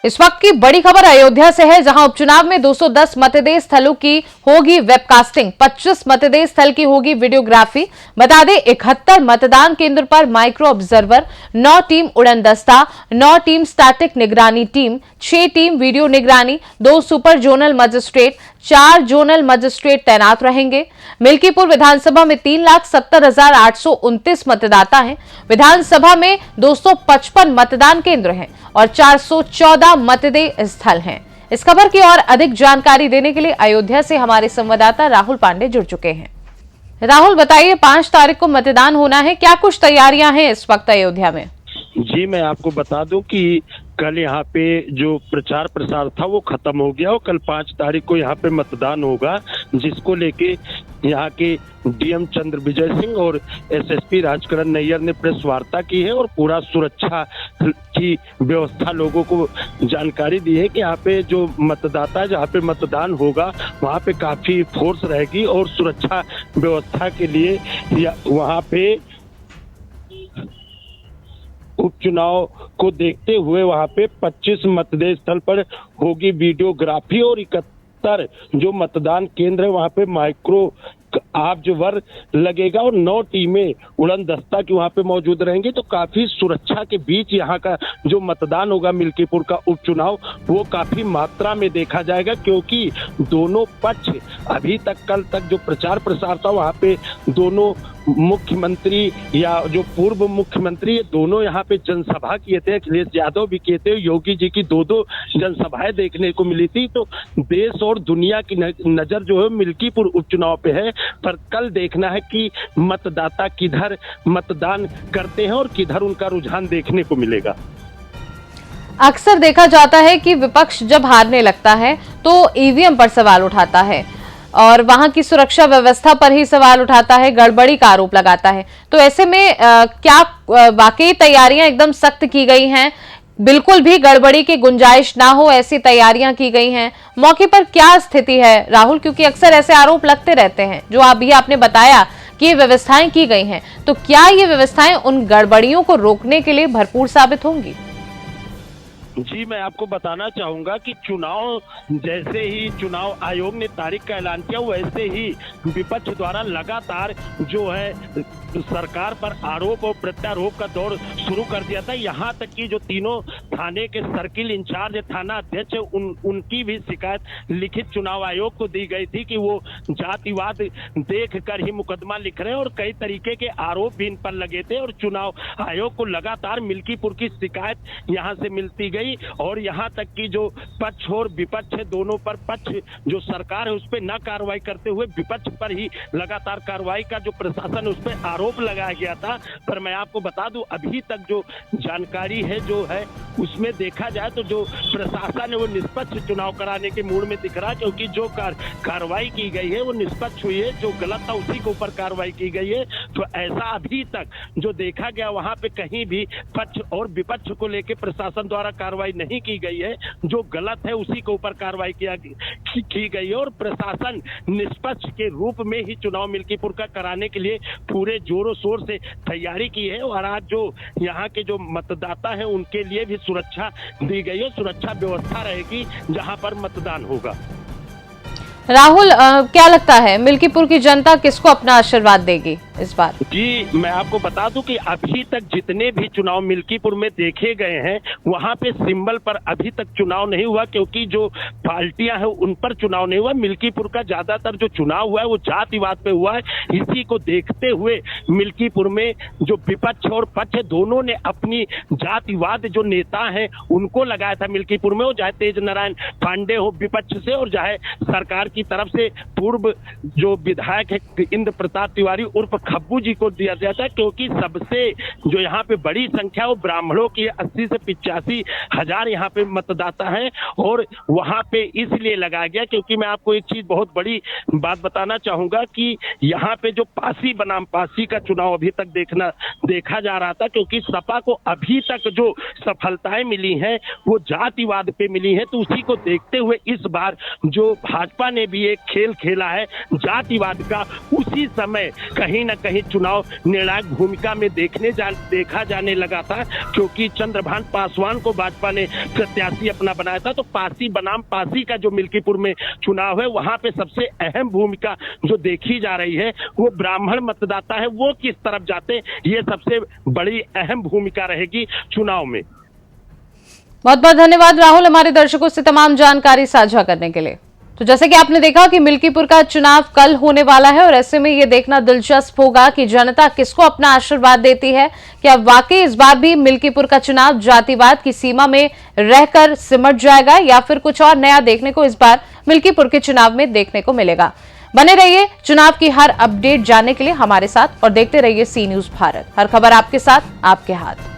इस वक्त की बड़ी खबर अयोध्या से है, जहां उपचुनाव में 210 मतदेय स्थलों की होगी वेबकास्टिंग, 25 मतदेय स्थल की होगी वीडियोग्राफी। बता दें 71 मतदान केंद्र पर माइक्रो ऑब्जर्वर, 9 टीम उड़न दस्ता, 9 टीम स्टैटिक निगरानी टीम, 6 टीम वीडियो निगरानी, 2 super zonal magistrate, 4 zonal magistrate तैनात रहेंगे। मिल्कीपुर विधानसभा में 3,70,829 मतदाता हैं। विधानसभा में 255 मतदान केंद्र हैं और 414 मतदेय स्थल हैं। इस खबर की और अधिक जानकारी देने के लिए अयोध्या से हमारे संवाददाता राहुल पांडे जुड़ चुके हैं। राहुल, बताइए 5 तारीख को मतदान होना है, क्या कुछ तैयारियां हैं इस वक्त अयोध्या में? जी, मैं आपको बता दूं कि कल यहाँ पे जो प्रचार प्रसार था वो खत्म हो गया और कल 5 तारीख को यहाँ पे मतदान होगा, जिसको लेके यहाँ के डीएम चंद्र विजय सिंह और एसएसपी राजकरण नैयर ने प्रेस वार्ता की है और पूरा सुरक्षा की व्यवस्था लोगों को जानकारी दी है कि यहाँ पे जो मतदाता जहाँ पे मतदान होगा वहाँ पे काफी फोर्स रहेगी और सुरक्षा व्यवस्था के लिए वहाँ पे उपचुनाव को देखते हुए वहां पे 25 मतदेय स्थल पर होगी वीडियोग्राफी और 71 जो मतदान केंद्र है वहां पे माइक्रो ऑब्जर्वर लगेगा और 9 टीमें उड़न दस्ता की वहां पे मौजूद रहेंगी। तो काफी सुरक्षा के बीच यहाँ का जो मतदान होगा मिल्कीपुर का उपचुनाव वो काफी मात्रा में देखा जाएगा, क्योंकि दोनों पक्ष अभी तक कल तक जो प्रचार प्रसार था वहां पे दोनों मुख्यमंत्री या जो पूर्व मुख्यमंत्री ये दोनों यहाँ पे जनसभा किए थे, अखिलेश यादव भी किए थे, योगी जी की 2-2 जनसभाएं देखने को मिली थी। तो देश और दुनिया की नजर जो है मिल्कीपुर उपचुनाव पे है, पर कल देखना है कि मतदाता किधर मतदान करते हैं और किधर उनका रुझान देखने को मिलेगा। अक्सर देखा जाता है कि विपक्ष जब हारने लगता है तो ईवीएम पर सवाल उठाता है और वहां की सुरक्षा व्यवस्था पर ही सवाल उठाता है, गड़बड़ी का आरोप लगाता है। तो ऐसे में क्या वाकई तैयारियां एकदम सख्त की गई हैं, बिल्कुल भी गड़बड़ी की गुंजाइश ना हो ऐसी तैयारियां की गई हैं? मौके पर क्या स्थिति है राहुल, क्योंकि अक्सर ऐसे आरोप लगते रहते हैं जो अभी आपने बताया कि ये व्यवस्थाएं की गई हैं, तो क्या ये व्यवस्थाएं उन गड़बड़ियों को रोकने के लिए भरपूर साबित होंगी? जी, मैं आपको बताना चाहूंगा कि चुनाव जैसे ही चुनाव आयोग ने तारीख का ऐलान किया वैसे ही विपक्ष द्वारा लगातार जो है सरकार पर आरोप और प्रत्यारोप का दौर शुरू कर दिया था। यहाँ तक कि जो तीनों थाने के सर्किल इंचार्ज थाना अध्यक्ष उनकी भी शिकायत लिखित चुनाव आयोग को दी गई थी कि वो जातिवाद देख कर ही मुकदमा लिख रहे हैं और कई तरीके के आरोप भी इन पर लगे थे और चुनाव आयोग को लगातार मिल्कीपुर की शिकायत यहाँ से मिलती गई और यहाँ तक कि जो पक्ष और विपक्ष है दोनों पर, पक्ष जो सरकार है उस पर न कार्रवाई करते हुए विपक्ष पर ही लगातार कार्रवाई का जो प्रशासन है उस पर आरोप लगाया गया था। पर मैं आपको बता दूं अभी तक जो जानकारी है जो है उसमें देखा जाए तो जो प्रशासन है वो निष्पक्ष चुनाव कराने के मूड में दिख रहा है, क्योंकि जो कार्रवाई की गई है वो निष्पक्ष हुई है, जो गलत था उसी के ऊपर कार्रवाई की गई है। तो ऐसा अभी तक जो देखा गया वहां पे कहीं भी पक्ष और विपक्ष को लेकर प्रशासन द्वारा कार्रवाई नहीं की गई है, जो गलत है उसी के ऊपर कार्रवाई की गई है और प्रशासन निष्पक्ष के रूप में ही चुनाव मिल्कीपुर का कराने के लिए पूरे जोरों शोर से तैयारी की है। और आज जो यहाँ के जो मतदाता हैं उनके लिए भी सुरक्षा दी गई है, सुरक्षा व्यवस्था रहेगी जहां पर मतदान होगा। राहुल, क्या लगता है मिल्कीपुर की जनता किसको अपना आशीर्वाद देगी इस बार? जी, मैं आपको बता दूं कि अभी तक जितने भी चुनाव मिल्कीपुर में देखे गए हैं वहां पे सिंबल पर अभी तक चुनाव नहीं हुआ, क्योंकि जो पार्टियां हैं उन पर चुनाव नहीं हुआ। मिल्कीपुर का ज्यादातर जो चुनाव हुआ है वो जातिवाद पे हुआ है। इसी को देखते हुए मिल्कीपुर में जो विपक्ष और पक्ष दोनों ने अपनी जातिवाद जो नेता हैं उनको लगाया था मिल्कीपुर में, वो चाहे तेज नारायण पांडे हो विपक्ष से और चाहे सरकार की तरफ से पूर्व जो विधायक है इंद्र प्रताप तिवारी उर्फ खब्बू जी को दिया जाता है, क्योंकि सबसे जो यहाँ पे बड़ी संख्या वो ब्राह्मणों की 80 से 85 हजार यहाँ पे मतदाता हैं और वहां पे इसलिए लगाया गया क्योंकि मैं आपको एक चीज बहुत बड़ी बात बताना चाहूंगा कि यहाँ पे जो पासी बनाम पासी का चुनाव अभी तक देखा जा रहा था, क्योंकि सपा को अभी तक जो सफलताएं मिली हैं वो जातिवाद पे मिली है। तो उसी को देखते हुए इस बार जो भाजपा ने भी एक खेल खेला है जातिवाद का, उसी समय कहीं ना कहीं चुनाव निर्णायक भूमिका में देखा जाने लगा था, क्योंकि चंद्रभान पासवान को भाजपा ने प्रत्याशी अपना बनाया था। तो पासी बनाम पासी का जो मिल्कीपुर में चुनाव है, वहां पे सबसे अहम भूमिका जो देखी जा रही है वो ब्राह्मण मतदाता है, वो किस तरफ जाते हैं, ये सबसे बड़ी अहम भूमिका रहेगी चुनाव में। बहुत बहुत धन्यवाद राहुल, हमारे दर्शकों से तमाम जानकारी साझा करने के लिए। तो जैसे कि आपने देखा कि मिल्कीपुर का चुनाव कल होने वाला है और ऐसे में ये देखना दिलचस्प होगा कि जनता किसको अपना आशीर्वाद देती है। क्या वाकई इस बार भी मिल्कीपुर का चुनाव जातिवाद की सीमा में रहकर सिमट जाएगा या फिर कुछ और नया देखने को इस बार मिल्कीपुर के चुनाव में देखने को मिलेगा। बने रहिए चुनाव की हर अपडेट जानने के लिए हमारे साथ और देखते रहिए सी न्यूज भारत। हर खबर आपके साथ, आपके हाथ।